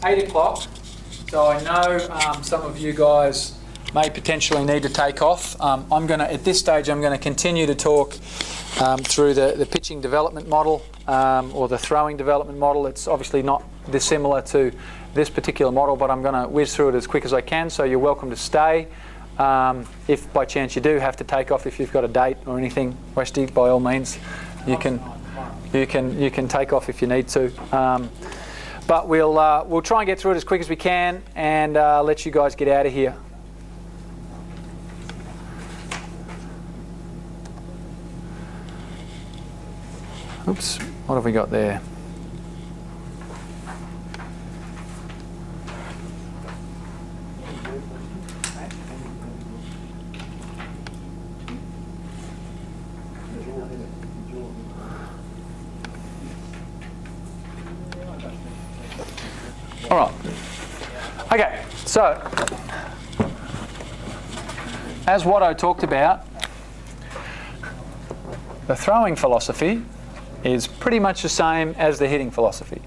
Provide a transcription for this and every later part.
8 o'clock, so I know some of you guys may potentially need to take off. At this stage, I'm going to continue to talk through the pitching development model or the throwing development model. It's obviously not dissimilar to this particular model, but I'm going to whiz through it as quick as I can, so you're welcome to stay. If by chance you do have to take off, if you've got a date or anything, Westy, by all means, you can take off if you need to. But we'll try and get through it as quick as we can and let you guys get out of here. Oops, what have we got there? All right. Okay, so as Watto talked about, the throwing philosophy is pretty much the same as the hitting philosophy.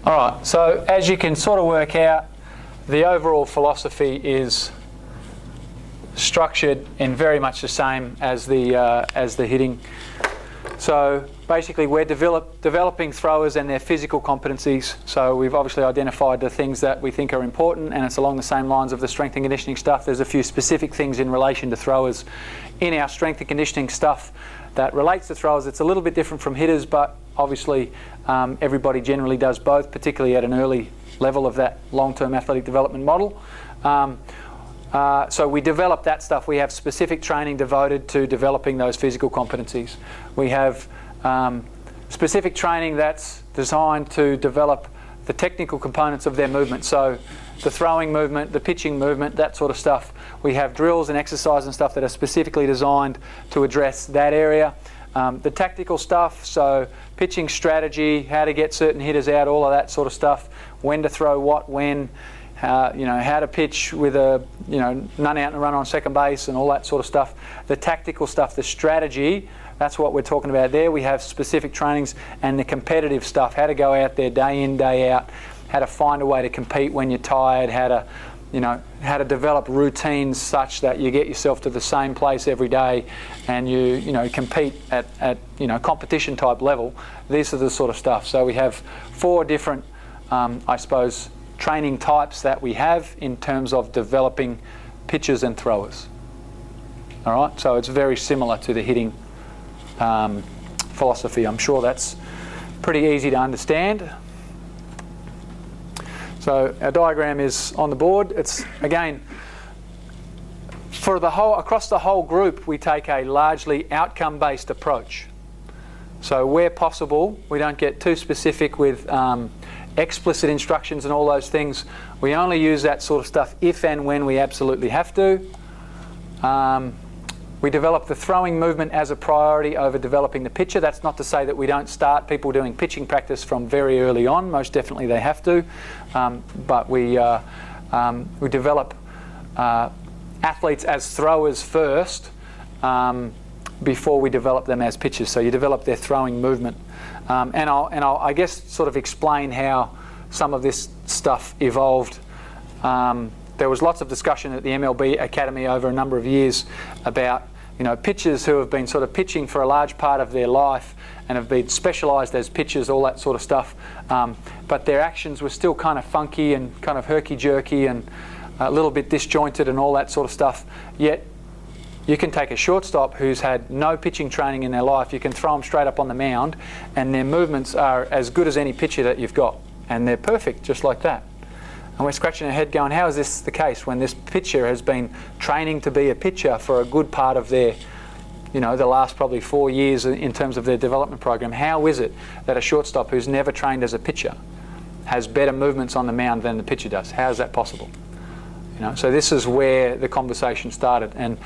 All right, so as you can sort of work out, the overall philosophy is structured in very much the same as the hitting. So basically we're developing throwers and their physical competencies. So we've obviously identified the things that we think are important, and it's along the same lines of the strength and conditioning stuff. There's a few specific things in relation to throwers in our strength and conditioning stuff that relates to throwers. It's a little bit different from hitters, but obviously everybody generally does both, particularly at an early level of that long-term athletic development model. So we develop that stuff. We have specific training devoted to developing those physical competencies. We have specific training that's designed to develop the technical components of their movement. So the throwing movement, the pitching movement, that sort of stuff. We have drills and exercise and stuff that are specifically designed to address that area. The tactical stuff, so pitching strategy, how to get certain hitters out, all of that sort of stuff, when to throw what, when, how to pitch with a none out and a run on second base and all that sort of stuff. The tactical stuff, the strategy, that's what we're talking about there. We have specific trainings, and the competitive stuff, how to go out there day in, day out, how to find a way to compete when you're tired, how to develop routines such that you get yourself to the same place every day and you compete at competition type level. These are the sort of stuff. So we have 4 different training types that we have in terms of developing pitchers and throwers. All right, so it's very similar to the hitting philosophy. I'm sure that's pretty easy to understand. So our diagram is on the board. It's, again, across the whole group, we take a largely outcome-based approach. So where possible, we don't get too specific with explicit instructions and all those things. We only use that sort of stuff if and when we absolutely have to. We develop the throwing movement as a priority over developing the pitcher. That's not to say that we don't start people doing pitching practice from very early on. Most definitely they have to. But we develop athletes as throwers first before we develop them as pitchers. So you develop their throwing movement. And I'll I guess sort of explain how some of this stuff evolved. There was lots of discussion at the MLB Academy over a number of years about pitchers who have been sort of pitching for a large part of their life and have been specialised as pitchers, all that sort of stuff. But their actions were still kind of funky and kind of herky-jerky and a little bit disjointed and all that sort of stuff. Yet You can take a shortstop who's had no pitching training in their life, you can throw them straight up on the mound, and their movements are as good as any pitcher that you've got. And they're perfect, just like that. And we're scratching our head going, how is this the case when this pitcher has been training to be a pitcher for a good part of their, the last probably 4 years in terms of their development program? How is it that a shortstop who's never trained as a pitcher has better movements on the mound than the pitcher does? How is that possible? So this is where the conversation started, and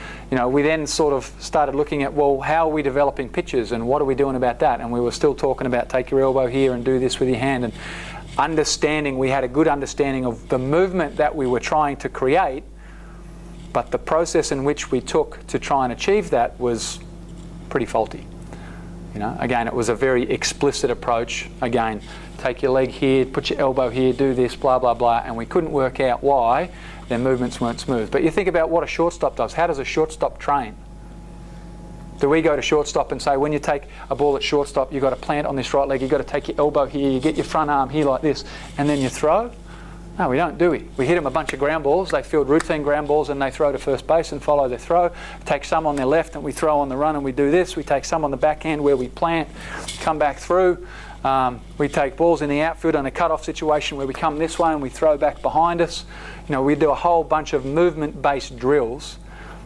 we then sort of started looking at, well, how are we developing pitchers and what are we doing about that? And we were still talking about take your elbow here and do this with your hand, and we had a good understanding of the movement that we were trying to create, but the process in which we took to try and achieve that was pretty faulty. Again, it was a very explicit approach. Again, take your leg here, put your elbow here, do this, blah, blah, blah, and we couldn't work out why their movements weren't smooth. But you think about what a shortstop does. How does a shortstop train? Do we go to shortstop and say, when you take a ball at shortstop, you've got to plant on this right leg, you've got to take your elbow here, you get your front arm here like this, and then you throw? No, we don't, do we? We hit them a bunch of ground balls, they field routine ground balls, and they throw to first base and follow their throw. Take some on their left and we throw on the run and we do this. We take some on the backhand where we plant, come back through. We take balls in the outfield in a cut-off situation where we come this way and we throw back behind us. We do a whole bunch of movement-based drills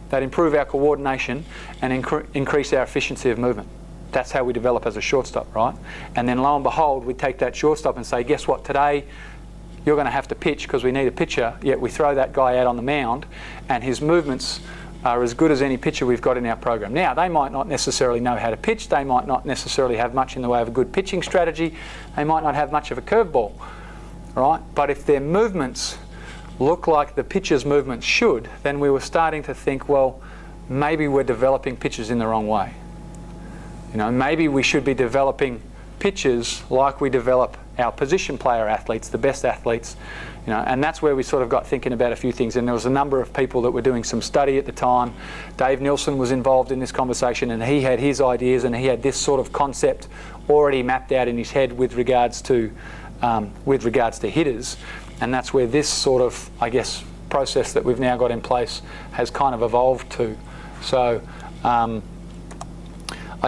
that improve our coordination and increase our efficiency of movement. That's how we develop as a shortstop, right? And then lo and behold, we take that shortstop and say, guess what, today you're going to have to pitch because we need a pitcher, yet we throw that guy out on the mound and his movements are as good as any pitcher we've got in our program. Now, they might not necessarily know how to pitch, they might not necessarily have much in the way of a good pitching strategy, they might not have much of a curveball, right? But if their movements look like the pitcher's movements should, then we were starting to think, well, maybe we're developing pitchers in the wrong way. Maybe we should be developing pitchers like we develop our position player athletes, the best athletes, and that's where we sort of got thinking about a few things. And there was a number of people that were doing some study at the time. Dave Nielsen was involved in this conversation, and he had his ideas, and he had this sort of concept already mapped out in his head with regards to hitters. And that's where this sort of, I guess, process that we've now got in place has kind of evolved to. So I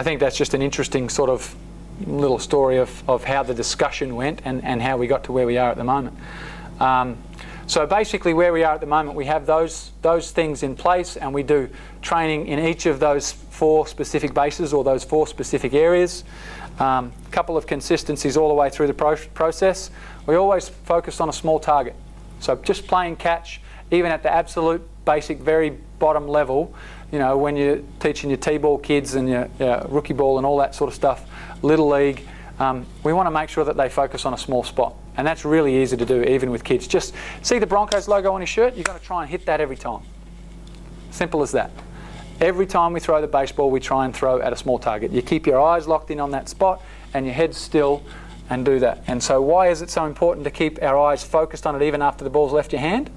think that's just an interesting sort of little story of how the discussion went and how we got to where we are at the moment. So basically where we are at the moment, we have those things in place, and we do training in each of those 4 specific bases or those 4 specific areas. Couple of consistencies all the way through the process. We always focus on a small target. So just playing catch, even at the absolute basic, very bottom level, when you're teaching your T-ball kids and your rookie ball and all that sort of stuff, Little League, we want to make sure that they focus on a small spot. And that's really easy to do, even with kids. Just see the Broncos logo on his shirt, you've got to try and hit that every time. Simple as that. Every time we throw the baseball, we try and throw at a small target. You keep your eyes locked in on that spot and your head still and do that. And so why is it so important to keep our eyes focused on it even after the ball's left your hand?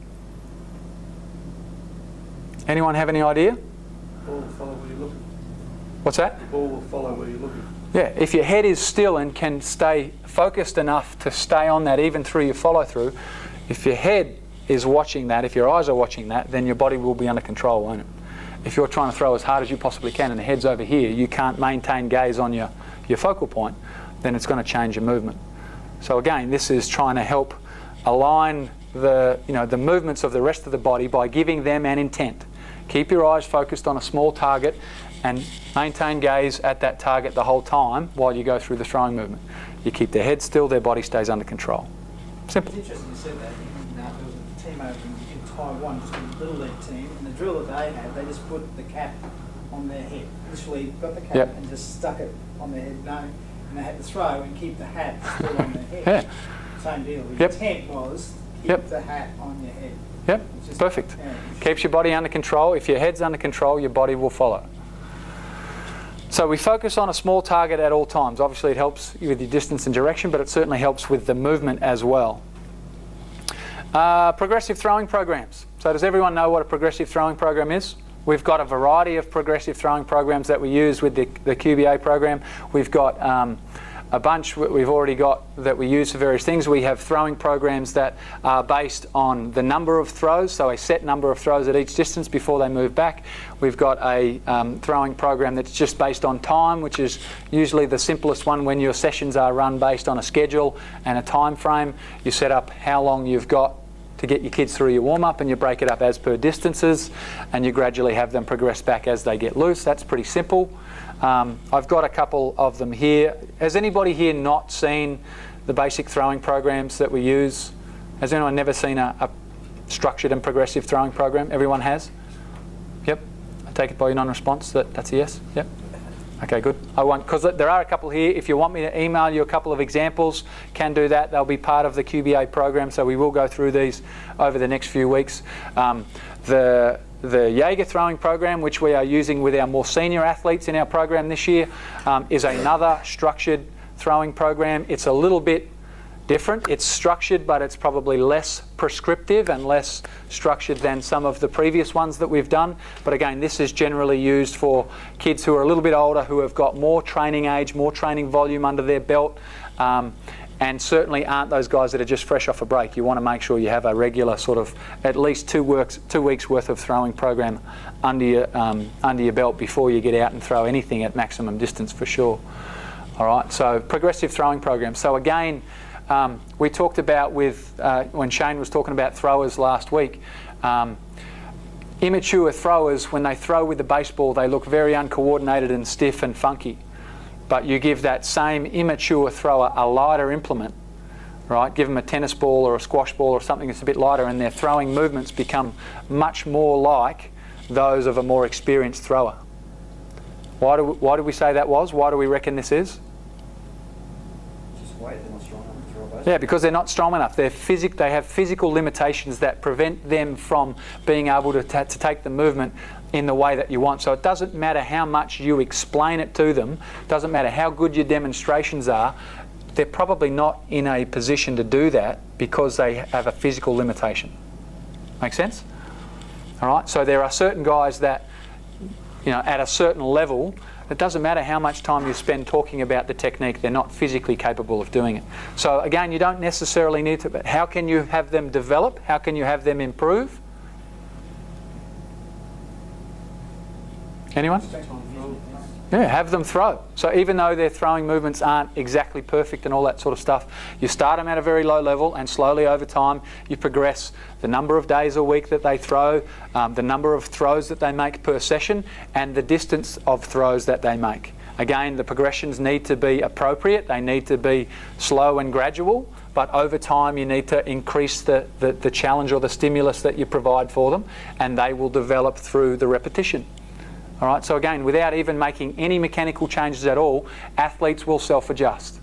Anyone have any idea? The ball will follow where you're looking. What's that? The ball will follow where you're looking. Yeah, if your head is still and can stay focused enough to stay on that even through your follow-through, if your head is watching that, if your eyes are watching that, then your body will be under control, won't it? If you're trying to throw as hard as you possibly can and the head's over here, you can't maintain gaze on your focal point, then it's going to change your movement. So again, this is trying to help align the movements of the rest of the body by giving them an intent. Keep your eyes focused on a small target and maintain gaze at that target the whole time while you go through the throwing movement. You keep their head still, their body stays under control. Simple. It's interesting you said that. There was a team over in Taiwan, just a little league team, and the drill that they had, they just put the cap on their head. Literally got the cap and just stuck it on their head. No, and they had to throw and keep the hat still on their head. Yeah. Same deal. The intent was keep the hat on your head. Yep, perfect. Keeps your body under control. If your head's under control, your body will follow. So we focus on a small target at all times. Obviously it helps with your distance and direction, but it certainly helps with the movement as well. Progressive throwing programs. So does everyone know what a progressive throwing program is? We've got a variety of progressive throwing programs that we use with the QBA program. We've got a bunch we've already got that we use for various things. We have throwing programs that are based on the number of throws, so a set number of throws at each distance before they move back. We've got a throwing program that's just based on time, which is usually the simplest one when your sessions are run based on a schedule and a time frame. You set up how long you've got to get your kids through your warm-up, and you break it up as per distances, and you gradually have them progress back as they get loose. That's pretty simple. I've got a couple of them here. Has anybody here not seen the basic throwing programs that we use? Has anyone never seen a structured and progressive throwing program? Everyone has? Yep. I take it by your non-response that's a yes? Yep. Okay, good. I won't, because there are a couple here. If you want me to email you a couple of examples, can do that. They'll be part of the QBA program, so we will go through these over the next few weeks. The Jager throwing program, which we are using with our more senior athletes in our program this year, is another structured throwing program. It's a little bit different. It's structured, but it's probably less prescriptive and less structured than some of the previous ones that we've done. But again, this is generally used for kids who are a little bit older, who have got more training age, more training volume under their belt, and certainly aren't those guys that are just fresh off a break. You want to make sure you have a regular sort of at least 2 weeks worth of throwing program under your belt before you get out and throw anything at maximum distance for sure. All right, so progressive throwing program. So again, we talked about when Shane was talking about throwers last week, immature throwers, when they throw with the baseball, they look very uncoordinated and stiff and funky. But you give that same immature thrower a lighter implement, right? Give them a tennis ball or a squash ball or something that's a bit lighter, and their throwing movements become much more like those of a more experienced thrower. Why do we say that was? Why do we reckon this is? Just weight, they're not strong enough to throw a baseball. Yeah, because they're not strong enough. They have physical limitations that prevent them from being able to take the movement in the way that you want. So it doesn't matter how much you explain it to them, doesn't matter how good your demonstrations are, they're probably not in a position to do that because they have a physical limitation. Make sense? All right, so there are certain guys that, at a certain level, it doesn't matter how much time you spend talking about the technique, they're not physically capable of doing it. So again, you don't necessarily need to, but how can you have them develop? How can you have them improve? Anyone? Yeah, have them throw. So even though their throwing movements aren't exactly perfect and all that sort of stuff, you start them at a very low level, and slowly over time you progress the number of days a week that they throw, the number of throws that they make per session, and the distance of throws that they make. Again, the progressions need to be appropriate. They need to be slow and gradual, but over time you need to increase the challenge or the stimulus that you provide for them, and they will develop through the repetition. All right, so again, without even making any mechanical changes at all, athletes will self-adjust.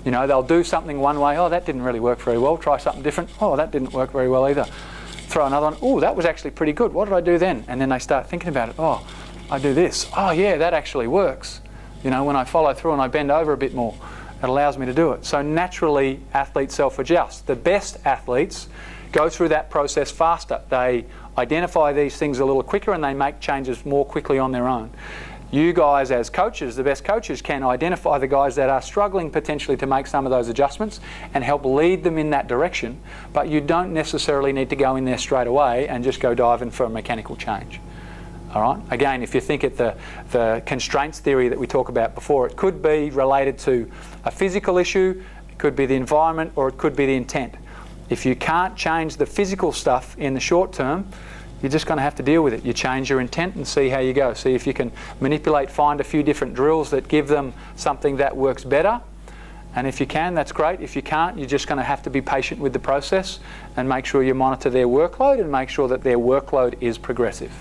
They'll do something one way, oh, that didn't really work very well, try something different, oh, that didn't work very well either. Throw another one, oh, that was actually pretty good, what did I do then? And then they start thinking about it, oh, I do this, oh yeah, that actually works. When I follow through and I bend over a bit more, it allows me to do it. So naturally, athletes self-adjust. The best athletes go through that process faster. They identify these things a little quicker and they make changes more quickly on their own. You guys as coaches, the best coaches, can identify the guys that are struggling potentially to make some of those adjustments and help lead them in that direction, but you don't necessarily need to go in there straight away and just go diving for a mechanical change. All right. Again, if you think at the constraints theory that we talked about before, it could be related to a physical issue, it could be the environment, or it could be the intent. If you can't change the physical stuff in the short term, you're just going to have to deal with it. You change your intent and see how you go. See if you can manipulate, find a few different drills that give them something that works better. And if you can, that's great. If you can't, you're just going to have to be patient with the process and make sure you monitor their workload and make sure that their workload is progressive.